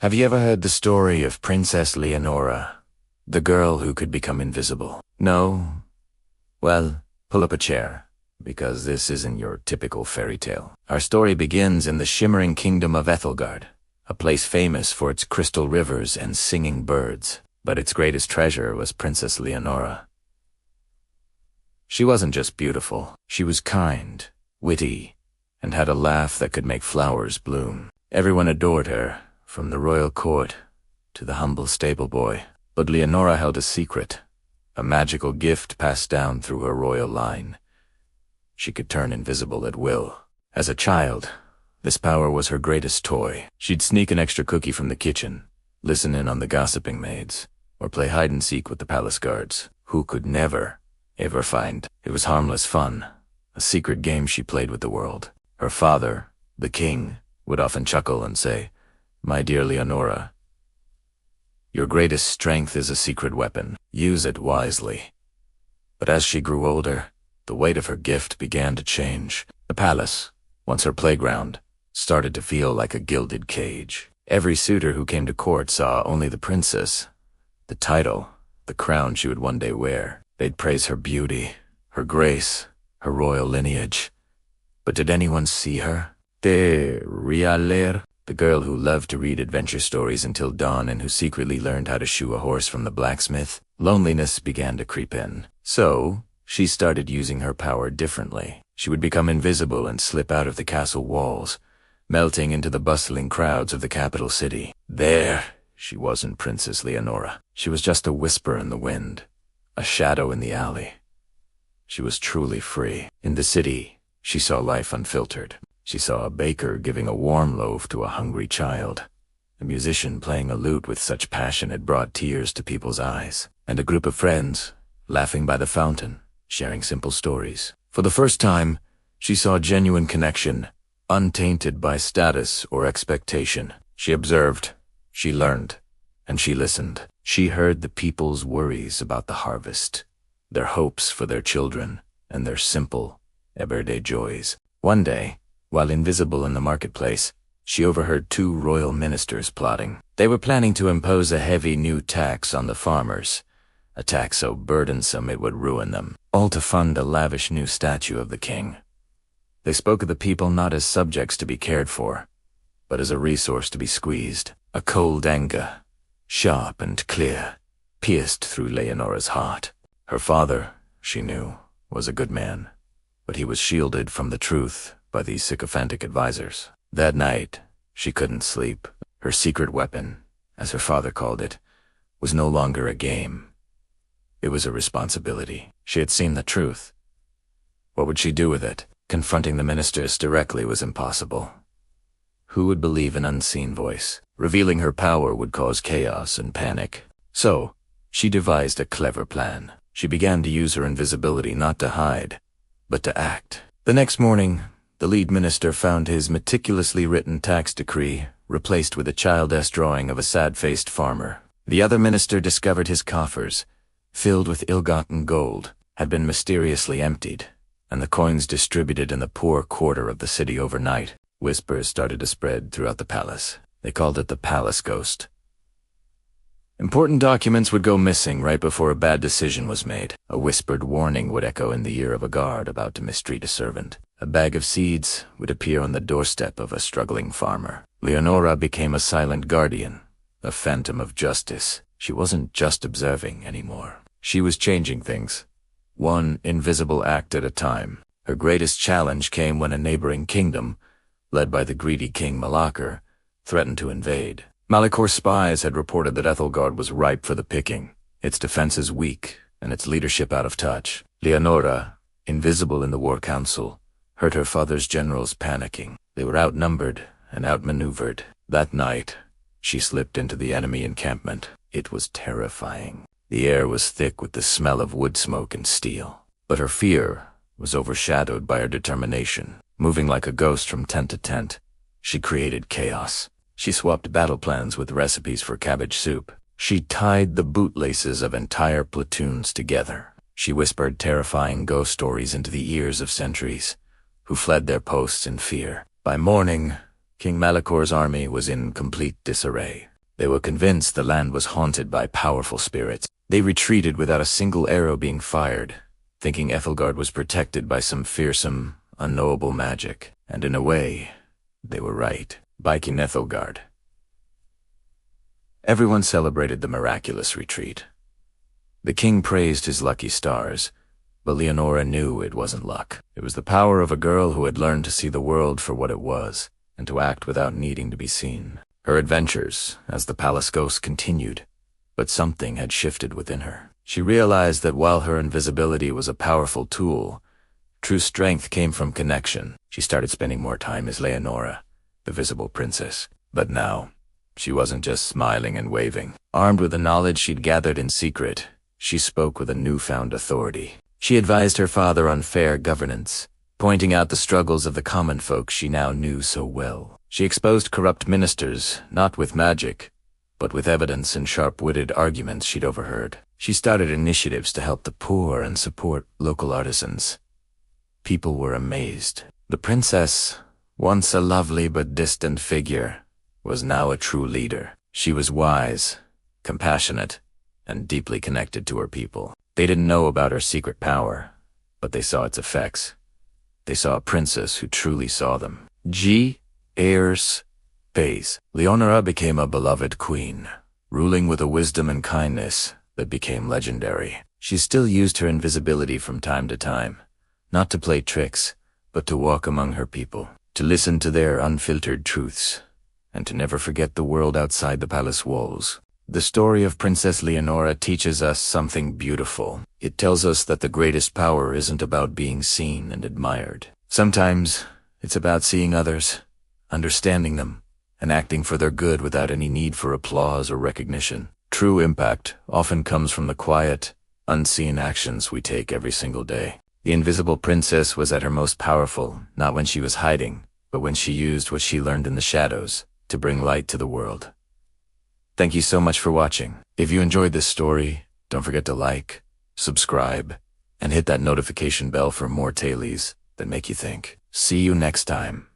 Have you ever heard the story of Princess Leonora, the girl who could become invisible? No? Well, pull up a chair, because this isn't your typical fairy tale. Our story begins in the shimmering kingdom of Ethelgard, a place famous for its crystal rivers and singing birds. But its greatest treasure was Princess Leonora. She wasn't just beautiful. She was kind, witty, and had a laugh that could make flowers bloom. Everyone adored her, from the royal court to the humble stable boy. But Leonora held a secret, a magical gift passed down through her royal line. She could turn invisible at will. As a child, this power was her greatest toy. She'd sneak an extra cookie from the kitchen, listen in on the gossiping maids, or play hide-and-seek with the palace guards, who could never, ever find. It was harmless fun, a secret game she played with the world. Her father, the king, would often chuckle and say, "My dear Leonora, your greatest strength is a secret weapon. Use it wisely." But as she grew older, the weight of her gift began to change. The palace, once her playground, started to feel like a gilded cage. Every suitor who came to court saw only the princess, the title, the crown she would one day wear. They'd praise her beauty, her grace, her royal lineage. But did anyone see her? De Realer, the girl who loved to read adventure stories until dawn and who secretly learned how to shoe a horse from the blacksmith. Loneliness began to creep in. So, she started using her power differently. She would become invisible and slip out of the castle walls, melting into the bustling crowds of the capital city. There, she wasn't Princess Leonora. She was just a whisper in the wind, a shadow in the alley. She was truly free. In the city, she saw life unfiltered. She saw a baker giving a warm loaf to a hungry child, a musician playing a lute with such passion it brought tears to people's eyes, and a group of friends laughing by the fountain, sharing simple stories. For the first time, she saw genuine connection, untainted by status or expectation. She observed, she learned, and she listened. She heard the people's worries about the harvest, their hopes for their children, and their simple, everyday joys. One day, while invisible in the marketplace, she overheard two royal ministers plotting. They were planning to impose a heavy new tax on the farmers, a tax so burdensome it would ruin them, all to fund a lavish new statue of the king. They spoke of the people not as subjects to be cared for, but as a resource to be squeezed. A cold anger, sharp and clear, pierced through Leonora's heart. Her father, she knew, was a good man, but he was shielded from the truth by these sycophantic advisors. That night, she couldn't sleep. Her secret weapon, as her father called it, was no longer a game. It was a responsibility. She had seen the truth. What would she do with it? Confronting the ministers directly was impossible. Who would believe an unseen voice? Revealing her power would cause chaos and panic. So, she devised a clever plan. She began to use her invisibility not to hide, but to act. The next morning, the lead minister found his meticulously written tax decree replaced with a childish drawing of a sad-faced farmer. The other minister discovered his coffers, filled with ill-gotten gold, had been mysteriously emptied, and the coins distributed in the poor quarter of the city overnight. Whispers started to spread throughout the palace. They called it the palace ghost. Important documents would go missing right before a bad decision was made. A whispered warning would echo in the ear of a guard about to mistreat a servant. A bag of seeds would appear on the doorstep of a struggling farmer. Leonora became a silent guardian, a phantom of justice. She wasn't just observing anymore. She was changing things, one invisible act at a time. Her greatest challenge came when a neighboring kingdom, led by the greedy King Malachor, threatened to invade. Malakor's spies had reported that Ethelgard was ripe for the picking, its defenses weak and its leadership out of touch. Leonora, invisible in the war council, heard her father's generals panicking. They were outnumbered and outmaneuvered. That night, she slipped into the enemy encampment. It was terrifying. The air was thick with the smell of wood smoke and steel. But her fear was overshadowed by her determination. Moving like a ghost from tent to tent, she created chaos. She swapped battle plans with recipes for cabbage soup. She tied the bootlaces of entire platoons together. She whispered terrifying ghost stories into the ears of sentries, who fled their posts in fear. By morning, King Malakor's army was in complete disarray. They were convinced the land was haunted by powerful spirits. They retreated without a single arrow being fired, thinking Ethelgard was protected by some fearsome, unknowable magic. And in a way, they were right. Biking Ethelgard. Everyone celebrated the miraculous retreat. The king praised his lucky stars, but Leonora knew it wasn't luck. It was the power of a girl who had learned to see the world for what it was, and to act without needing to be seen. Her adventures, as the palace ghost, continued, but something had shifted within her. She realized that while her invisibility was a powerful tool, true strength came from connection. She started spending more time as Leonora, the visible princess. But now, she wasn't just smiling and waving. Armed with the knowledge she'd gathered in secret, she spoke with a newfound authority. She advised her father on fair governance, pointing out the struggles of the common folk she now knew so well. She exposed corrupt ministers, not with magic, but with evidence and sharp-witted arguments she'd overheard. She started initiatives to help the poor and support local artisans. People were amazed. The princess, once a lovely but distant figure, was now a true leader. She was wise, compassionate, and deeply connected to her people. They didn't know about her secret power, but they saw its effects. They saw a princess who truly saw them. Heirs, Pays. Leonora became a beloved queen, ruling with a wisdom and kindness that became legendary. She still used her invisibility from time to time, not to play tricks, but to walk among her people, to listen to their unfiltered truths, and to never forget the world outside the palace walls. The story of Princess Leonora teaches us something beautiful. It tells us that the greatest power isn't about being seen and admired. Sometimes it's about seeing others, understanding them, and acting for their good without any need for applause or recognition. True impact often comes from the quiet, unseen actions we take every single day. The Invisible Princess was at her most powerful, not when she was hiding, but when she used what she learned in the shadows to bring light to the world. Thank you so much for watching. If you enjoyed this story, don't forget to like, subscribe, and hit that notification bell for more tailies that make you think. See you next time.